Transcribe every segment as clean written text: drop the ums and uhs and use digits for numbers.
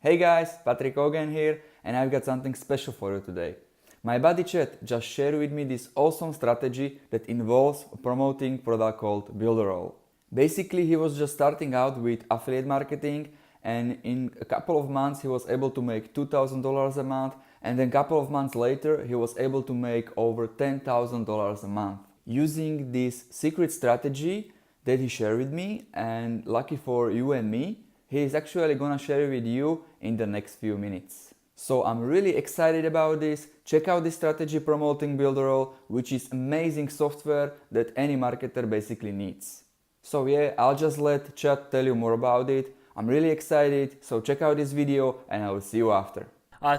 Hey guys, Patrick Cogen here, and I've got something special for you today. My buddy Chet just shared with me this awesome strategy that involves promoting a product called Builderall. Basically, he was just starting out with affiliate marketing, and in a couple of months he was able to make $2,000 a month, and then a couple of months later he was able to make over $10,000 a month using this secret strategy that he shared with me. And lucky for you and me, he is actually gonna share it with you in the next few minutes. So I'm really excited about this. Check out this strategy promoting Builderall, which is amazing software that any marketer basically needs. So yeah, I'll just let Chad tell you more about it. I'm really excited, so check out this video and I will see you after.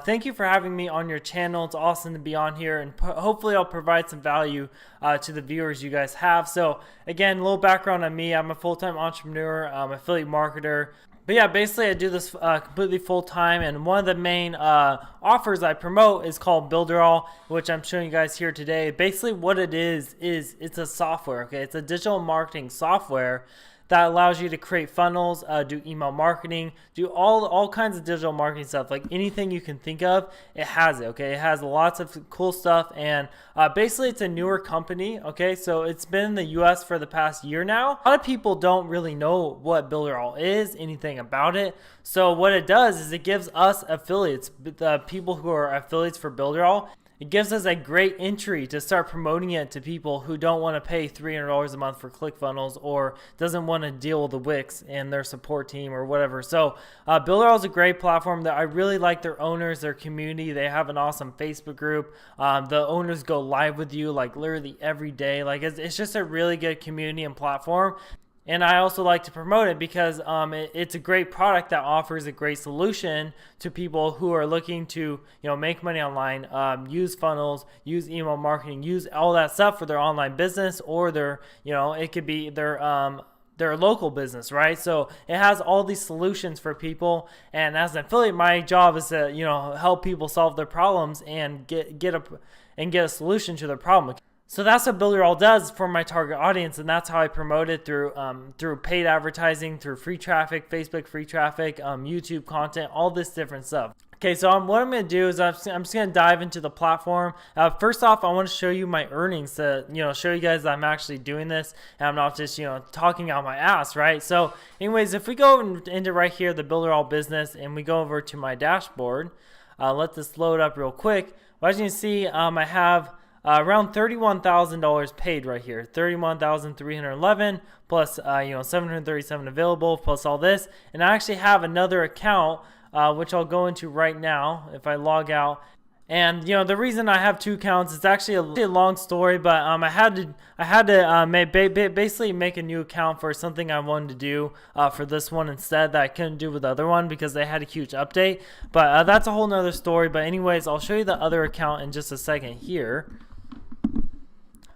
Thank you for having me on your channel. It's awesome to be on here, and hopefully I'll provide some value to the viewers you guys have. So again, a little background on me. I'm a full-time entrepreneur, affiliate marketer. But yeah, basically I do this completely full-time, and one of the main offers I promote is called Builderall, which I'm showing you guys here today. Basically what it is it's a software, okay? It's a digital marketing software that allows you to create funnels, do email marketing, do all kinds of digital marketing stuff. Like anything you can think of, it has it, okay? It has lots of cool stuff, and basically it's a newer company, okay? So it's been in the US for the past year now. A lot of people don't really know what Builderall is, anything about it. So what it does is it gives us affiliates, the people who are affiliates for Builderall, it gives us a great entry to start promoting it to people who don't want to pay $300 a month for ClickFunnels, or doesn't want to deal with the Wix and their support team or whatever. So Builderall is a great platform that I really like. Their owners, their community, they have an awesome Facebook group. The owners go live with you like literally every day. Like it's just a really good community and platform. And I also like to promote it because it's a great product that offers a great solution to people who are looking to, make money online, use funnels, use email marketing, use all that stuff for their online business, or their, it could be their local business, right? So it has all these solutions for people. And as an affiliate, my job is to, help people solve their problems and get a solution to their problem. So that's what Builderall does for my target audience, and that's how I promote it through paid advertising, through free traffic, Facebook free traffic, YouTube content, all this different stuff. Okay, so what I'm going to do is I'm just going to dive into the platform. First off, I want to show you my earnings to show you guys that I'm actually doing this, and I'm not just talking out my ass, right? So anyways, if we go into right here, the Builderall business, and we go over to my dashboard, let this load up real quick. Well, as you can see, I have around $31,000 paid right here, $31,311 plus 737 available plus all this. And I actually have another account which I'll go into right now if I log out. And the reason I have two accounts, it's actually a long story, but I had to basically make a new account for something I wanted to do for this one instead that I couldn't do with the other one because they had a huge update. But that's a whole nother story. But anyways, I'll show you the other account in just a second here.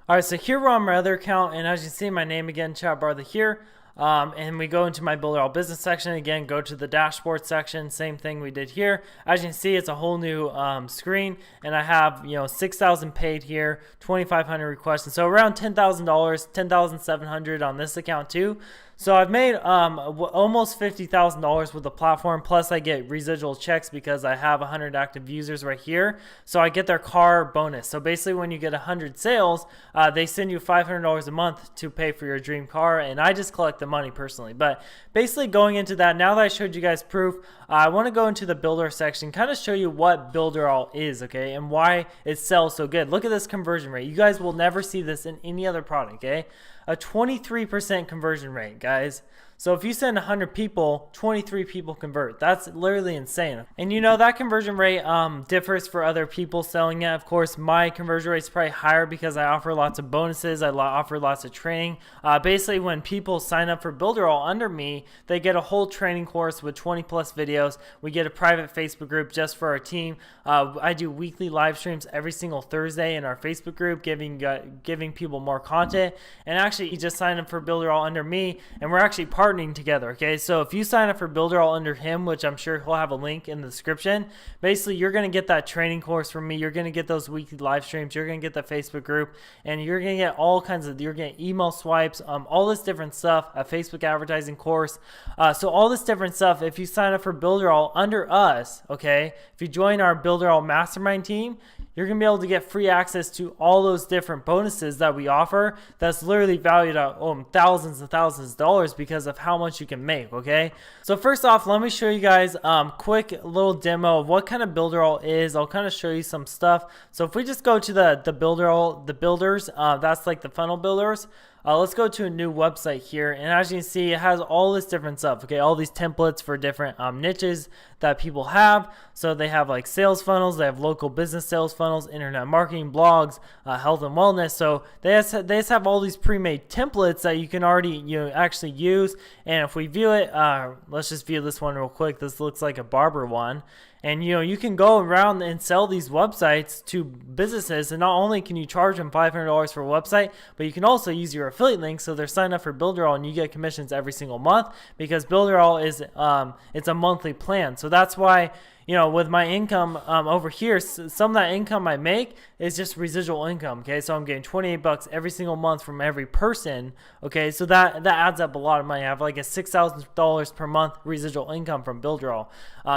All right, so here we're on my other account, and as you see, my name again, Chad Bartha here. And we go into my Builderall business section. Again, go to the dashboard section. Same thing we did here. As you can see, it's a whole new screen, and I have 6,000 paid here, 2,500 requests, and so around $10,000, 10,700 on this account too. So I've made almost $50,000 with the platform, plus I get residual checks because I have 100 active users right here. So I get their car bonus. So basically when you get 100 sales, they send you $500 a month to pay for your dream car, and I just collect the money personally. But basically going into that, now that I showed you guys proof, I want to go into the builder section, kind of show you what Builderall is, okay, and why it sells so good. Look at this conversion rate. You guys will never see this in any other product, okay? A 23% conversion rate, guys. So if you send 100 people, 23 people convert. That's literally insane. And that conversion rate differs for other people selling it. Of course, my conversion rate is probably higher because I offer lots of bonuses. I offer lots of training. Basically, when people sign up for Builderall under me, they get a whole training course with 20 plus videos. We get a private Facebook group just for our team. I do weekly live streams every single Thursday in our Facebook group, giving people more content. And actually, you just sign up for Builderall under me, and we're actually part partnering together. Okay, so if you sign up for Builderall under him, which I'm sure he'll have a link in the description, basically you're going to get that training course from me. You're going to get those weekly live streams. You're going to get the Facebook group, and you're going to get all kinds of, you're going to email swipes, all this different stuff, a Facebook advertising course. So all this different stuff, if you sign up for Builderall under us, okay, if you join our Builderall mastermind team, you're going to be able to get free access to all those different bonuses that we offer. That's literally valued at thousands and thousands of dollars because of how much you can make, okay? So first off, let me show you guys quick little demo of what kind of Builderall is. I'll kind of show you some stuff. So if we just go to the Builderall, the builders, that's like the funnel builders. Let's go to a new website here, and as you can see, it has all this different stuff, okay, all these templates for different niches that people have. So they have like sales funnels, they have local business sales funnels, internet marketing, blogs, health and wellness. So they just have all these pre-made templates that you can already actually use. And if we view it, let's just view this one real quick. This looks like a barber one. And you can go around and sell these websites to businesses, and not only can you charge them $500 for a website, but you can also use your affiliate link, so they're signed up for Builderall and you get commissions every single month, because Builderall is it's a monthly plan. So that's why with my income over here, some of that income I make is just residual income. Okay, so I'm getting $28 every single month from every person. Okay, so that adds up a lot of money. I have like a $6,000 per month residual income from Builderall.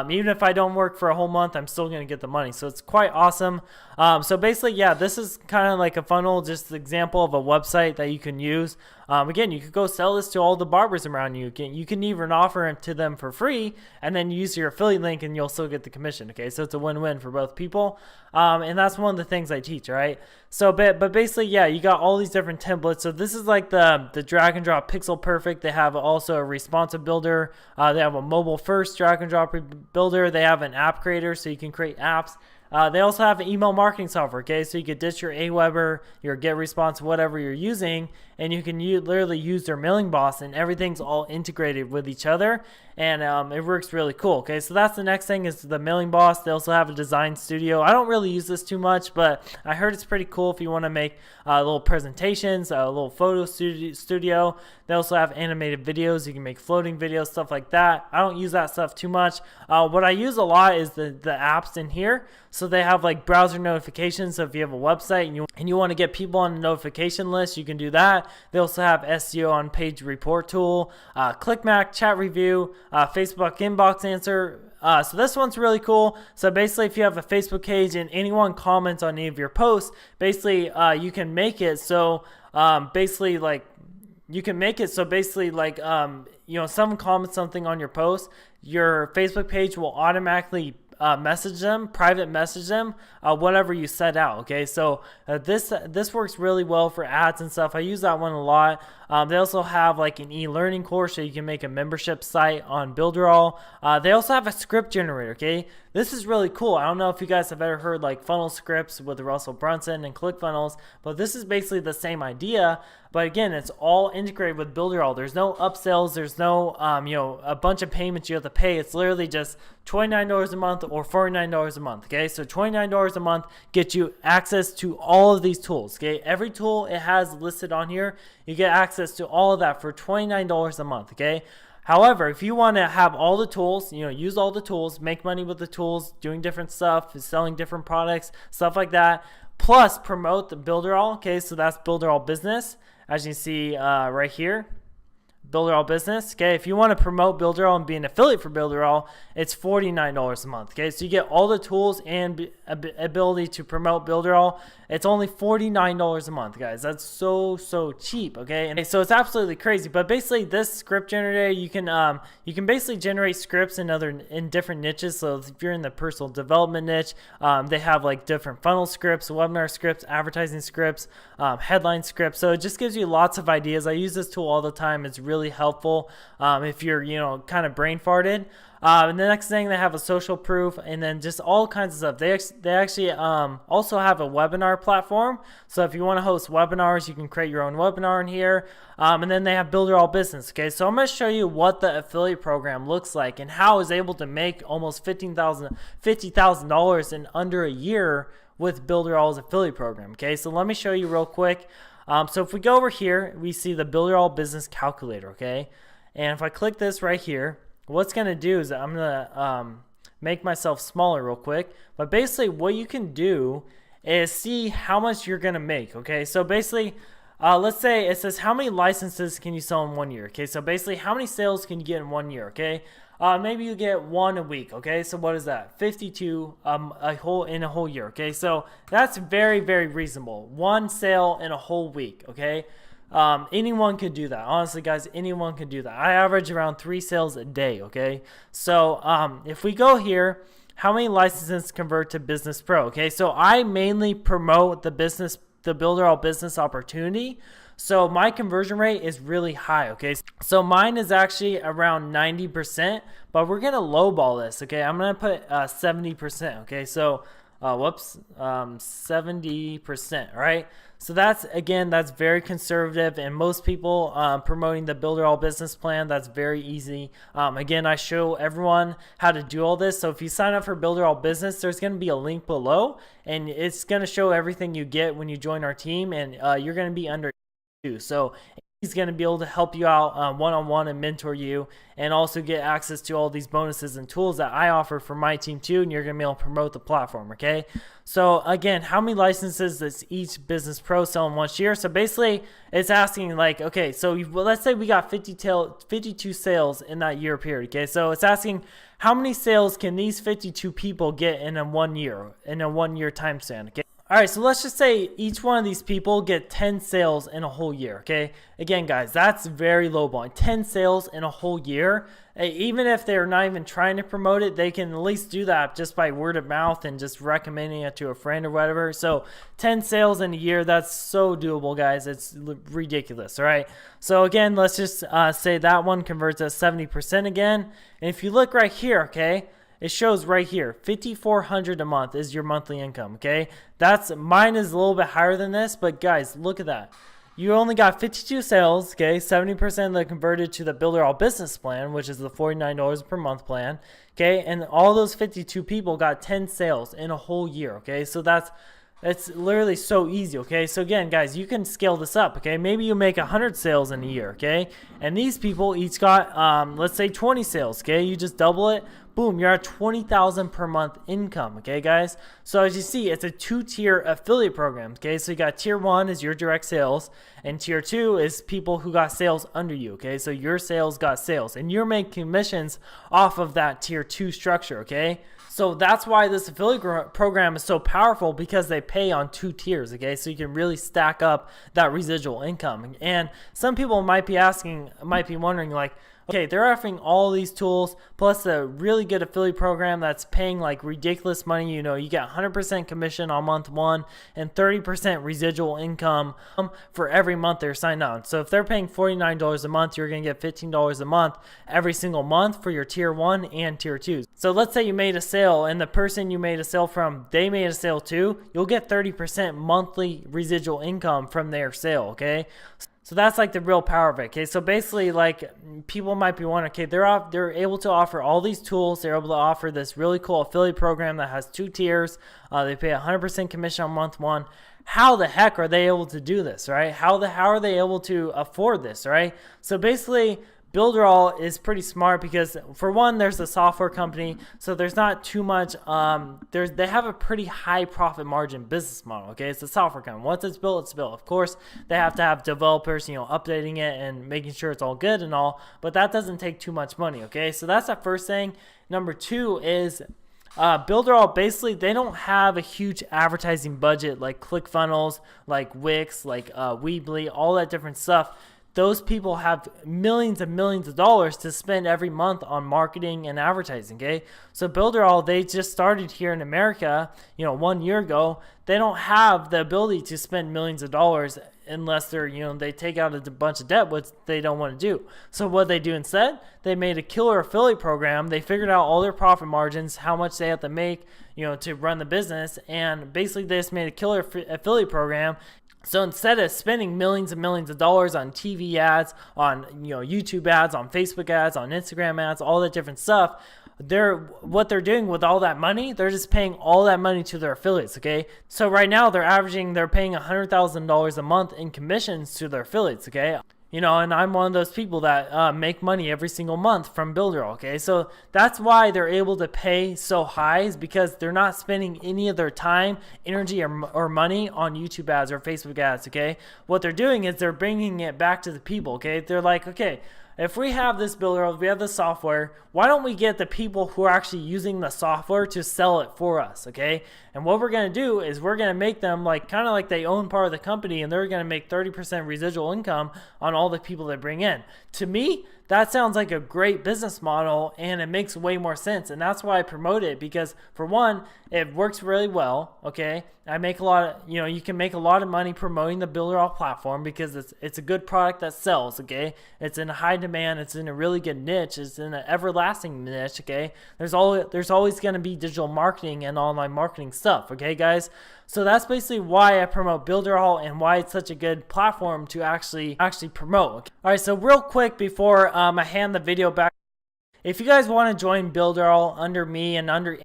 Even if I don't work for a whole month, I'm still going to get the money. So it's quite awesome. So basically, yeah, this is kind of like a funnel, just an example of a website that you can use. Again, you could go sell this to all the barbers around you. You can even offer it to them for free, and then use your affiliate link, and you'll still get the commission. Okay, so it's a win-win for both people, and that's one of the things I teach. All right, so but basically, yeah, you got all these different templates. So this is like the drag and drop pixel perfect. They have also a responsive builder. They have a mobile first drag and drop builder. They have an app creator, so you can create apps. They also have an email marketing software, okay? So you could ditch your Aweber, your GetResponse, whatever you're using, and you can literally use their mailing boss, and everything's all integrated with each other, and it works really cool, okay? So that's the next thing, is the mailing boss. They also have a design studio. I don't really use this too much, but I heard it's pretty cool if you want to make little presentations, a little photo studio. They also have animated videos. You can make floating videos, stuff like that. I don't use that stuff too much. What I use a lot is the apps in here. So they have like browser notifications. So if you have a website and you want to get people on the notification list, you can do that. They also have SEO on page report tool, ClickMack, chat review, Facebook inbox answer. So this one's really cool. So basically, if you have a Facebook page and anyone comments on any of your posts, basically you can make it so basically like someone comments something on your post, your Facebook page will automatically message them, private message them, whatever you set out. Okay, so this works really well for ads and stuff. I use that one a lot. They also have like an e-learning course, so you can make a membership site on Builderall. They also have a script generator. Okay, this is really cool. I don't know if you guys have ever heard like funnel scripts with Russell Brunson and ClickFunnels, but this is basically the same idea. But again, it's all integrated with Builderall. There's no upsells. There's no a bunch of payments you have to pay. It's literally just $29 a month or $49 a month. Okay, so $29 a month gets you access to all of these tools. Okay, every tool it has listed on here, you get access to all of that for $29 a month. Okay. However, if you want to have all the tools, use all the tools, make money with the tools, doing different stuff, selling different products, stuff like that, plus promote the Builderall. Okay, so that's Builderall Business, as you see right here. Builderall Business. Okay, if you want to promote Builderall and be an affiliate for Builderall, it's $49 a month. Okay, so you get all the tools and ability to promote Builderall. It's only $49 a month, guys. That's so cheap. Okay, and so it's absolutely crazy. But basically, this script generator, you can basically generate scripts in different niches. So if you're in the personal development niche, they have like different funnel scripts, webinar scripts, advertising scripts, headline scripts. So it just gives you lots of ideas. I use this tool all the time. It's really helpful if you're kind of brain farted. And the next thing, they have a social proof, and then just all kinds of stuff. They actually also have a webinar platform. So if you want to host webinars, you can create your own webinar in here. And then they have Builderall Business. Okay, so I'm going to show you what the affiliate program looks like and how I was able to make almost $50,000 in under a year with Builderall's affiliate program. Okay, so let me show you real quick. So if we go over here, we see the Builderall Business Calculator. Okay. And if I click this right here, what's going to do is I'm going to make myself smaller real quick. But basically what you can do is see how much you're going to make. Okay, so basically let's say it says how many licenses can you sell in 1 year. Okay, so basically how many sales can you get in 1 year. Okay, maybe you get one a week. Okay, so what is that? 52 in a whole year. Okay, so that's very, very reasonable. One sale in a whole week. Okay, anyone could do that. Honestly, guys, anyone could do that. I average around 3 sales a day. Okay, so if we go here, how many licenses convert to Business Pro? Okay, so I mainly promote the Builderall business opportunity. So my conversion rate is really high. Okay, so mine is actually around 90%, but we're gonna lowball this. Okay, I'm gonna put 70%. Okay, so 70%. All right. So that's very conservative, and most people promoting the Builderall business plan, that's very easy. Again, I show everyone how to do all this. So if you sign up for Builderall business, there's going to be a link below, and it's going to show everything you get when you join our team, and you're going to be under too. So he's going to be able to help you out one-on-one and mentor you, and also get access to all these bonuses and tools that I offer for my team too, and you're going to be able to promote the platform. Okay, so again, how many licenses does each Business Pro sell in 1 year? So basically it's asking like, okay, so let's say we got 52 sales in that year period. Okay, so it's asking how many sales can these 52 people get in a 1 year, time span. Okay, all right, so let's just say each one of these people get 10 sales in a whole year, okay? Again, guys, that's very low balling. 10 sales in a whole year. Even if they're not even trying to promote it, they can at least do that just by word of mouth and just recommending it to a friend or whatever. So 10 sales in a year, that's so doable, guys. It's ridiculous, all right? So again, let's just say that one converts at 70% again. And if you look right here, okay, it shows right here, $5,400 a month is your monthly income, okay? Mine is a little bit higher than this, but guys, look at that. You only got 52 sales, okay? 70% of them converted to the Builderall business plan, which is the $49 per month plan, okay? And all those 52 people got 10 sales in a whole year, okay? So it's literally so easy, okay? So again, guys, you can scale this up, okay? Maybe you make 100 sales in a year, okay? And these people each got, let's say 20 sales, okay? You just double it. Boom, you're at $20,000 per month income, okay, guys? So as you see, it's a 2-tier affiliate program, okay? So you got tier 1 is your direct sales, and tier 2 is people who got sales under you, okay? So your sales got sales, and you're making commissions off of that tier 2 structure, okay? So that's why this affiliate program is so powerful, because they pay on 2 tiers, okay? So you can really stack up that residual income. And some people might be wondering like, okay, they're offering all these tools plus a really good affiliate program that's paying like ridiculous money. You know, you get 100% commission on month 1 and 30% residual income for every month they're signed on. So if they're paying $49 a month, you're going to get $15 a month every single month for your tier 1 and tier 2. So let's say you made a sale and the person you made a sale from, they made a sale too. You'll get 30% monthly residual income from their sale, okay? So that's like the real power of it, okay? So basically, like, people might be wondering, okay, they're able to offer all these tools. They're able to offer this really cool affiliate program that has 2 tiers. They pay 100% commission on month 1. How the heck are they able to do this, right? How are they able to afford this, right? So basically, Builderall is pretty smart because, for one, there's a software company, so there's not too much. They have a pretty high profit margin business model. Okay, it's a software company. Once it's built, it's built. Of course, they have to have developers, updating it and making sure it's all good and all. But that doesn't take too much money. Okay, so that's the first thing. Number 2 is Builderall. Basically, they don't have a huge advertising budget like ClickFunnels, like Wix, like Weebly, all that different stuff. Those people have millions and millions of dollars to spend every month on marketing and advertising, okay? So Builderall, they just started here in America, 1 year ago. They don't have the ability to spend millions of dollars unless they take out a bunch of debt, which they don't want to do. So what they do instead, they made a killer affiliate program. They figured out all their profit margins, how much they have to make, to run the business, and basically they just made a killer affiliate program. So instead of spending millions and millions of dollars on TV ads, on YouTube ads, on Facebook ads, on Instagram ads, all that different stuff, what they're doing with all that money, they're just paying all that money to their affiliates, okay? So right now they're paying $100,000 a month in commissions to their affiliates, okay? You know, and I'm one of those people that make money every single month from Builderall, okay? So that's why they're able to pay so high, is because they're not spending any of their time, energy, or money on YouTube ads or Facebook ads, okay? What they're doing is they're bringing it back to the people, okay? They're like, okay, if we have this Builderall, if we have this software, why don't we get the people who are actually using the software to sell it for us, okay? And what we're going to do is we're going to make them like kind of like they own part of the company, and they're going to make 30% residual income on all the people they bring in. To me, that sounds like a great business model, and it makes way more sense. And that's why I promote it, because for one, it works really well, okay? I make a lot of, you know, you can make a lot of money promoting the Builderall platform because it's a good product that sells, okay? It's in high demand, it's in a really good niche, it's in an everlasting niche, okay? There's always going to be digital marketing and online marketing stuff, okay, guys? So that's basically why I promote Builderall and why it's such a good platform to actually promote. Okay? All right, so real quick before I hand the video back, if you guys want to join Builderall under me and under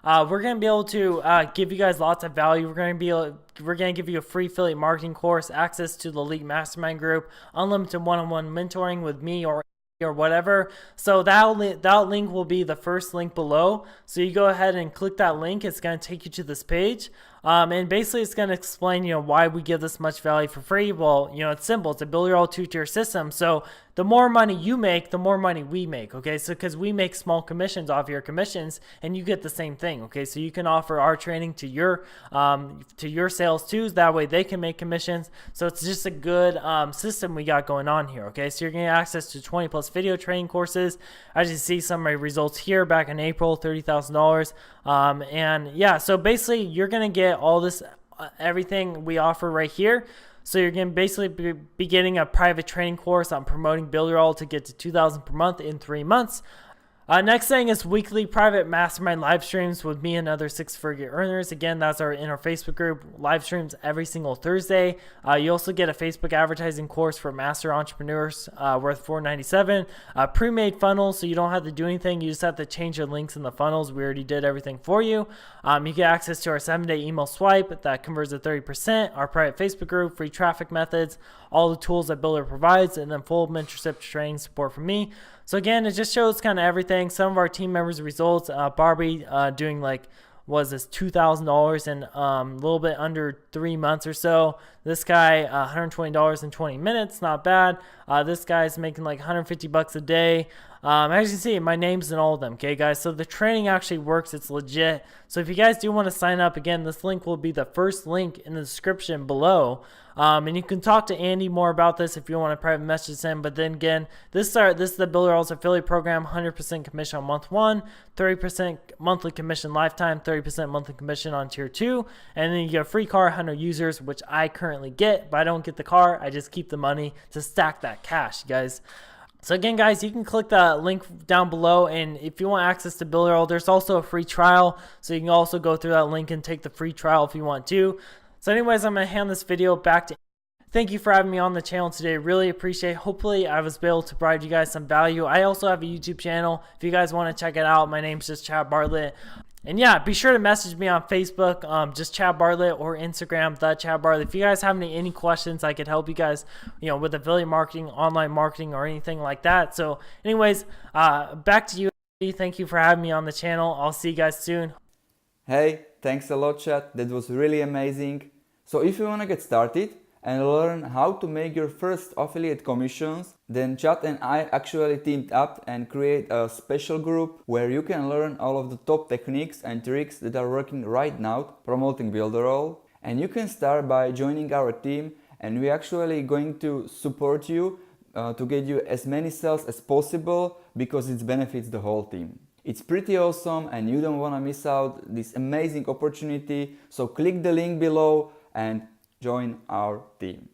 we're going to be able to give you guys lots of value. We're going to give you a free affiliate marketing course, access to the Elite Mastermind group, unlimited one-on-one mentoring with me or whatever. So that link will be the first link below. So you go ahead and click that link. It's going to take you to this page. And basically it's going to explain, you know, why we give this much value for free. Well, you know, it's simple. It's a Builderall two-tier system. So the more money you make, the more money we make. Okay. So because we make small commissions off your commissions, and you get the same thing. Okay. So you can offer our training to your sales too. That way they can make commissions. So it's just a good system we got going on here. Okay. So you're getting access to 20+ video training courses. As you see some of my results here back in April, $30,000. And yeah, so basically you're going to get all this, everything we offer right here. So you're going to basically be getting a private training course on promoting Builderall to get to $2,000 per month in 3 months. Next thing is weekly private mastermind live streams with me and other six-figure earners. Again, that's in our Facebook group, live streams every single Thursday. You also get a Facebook advertising course for master entrepreneurs worth $497. Pre-made funnels, so you don't have to do anything. You just have to change your links in the funnels. We already did everything for you. You get access to our 7-day email swipe that converts at 30%, our private Facebook group, free traffic methods, all the tools that Builder provides, and then full mentorship training support from me. So again, it just shows kind of everything. Some of our team members' results. Barbie doing like, was this $2,000 in a little bit under 3 months or so. This guy, $120 in 20 minutes, not bad. This guy's making like $150 a day. As you can see, my name's in all of them, okay, guys? So the training actually works. It's legit. So if you guys do want to sign up, again, this link will be the first link in the description below. And you can talk to Andy more about this if you want to private message him. But then again, this is the Builderall's affiliate program, 100% commission on month 1, 30% monthly commission lifetime, 30% monthly commission on tier 2. And then you get a free car, 100 users, which I currently get, but I don't get the car. I just keep the money to stack that cash, guys. So again, guys, you can click the link down below, and if you want access to Builderall, there's also a free trial. So you can also go through that link and take the free trial if you want to. So anyways, I'm going to hand this video back to Thank you for having me on the channel today. Really appreciate it. Hopefully I was able to provide you guys some value. I also have a YouTube channel. If you guys want to check it out, my name's just Chad Bartlett. And yeah, be sure to message me on Facebook, just Chad Bartlett, or Instagram, the Chad Bartlett. If you guys have any questions, I could help you guys, with affiliate marketing, online marketing, or anything like that. So anyways, back to you. Thank you for having me on the channel. I'll see you guys soon. Hey, thanks a lot, Chad. That was really amazing. So if you want to get started and learn how to make your first affiliate commissions, then Chad and I actually teamed up and create a special group where you can learn all of the top techniques and tricks that are working right now promoting Builderall. And you can start by joining our team, and we're actually going to support you to get you as many sales as possible, because it benefits the whole team. It's pretty awesome and you don't want to miss out this amazing opportunity. So click the link below and join our team.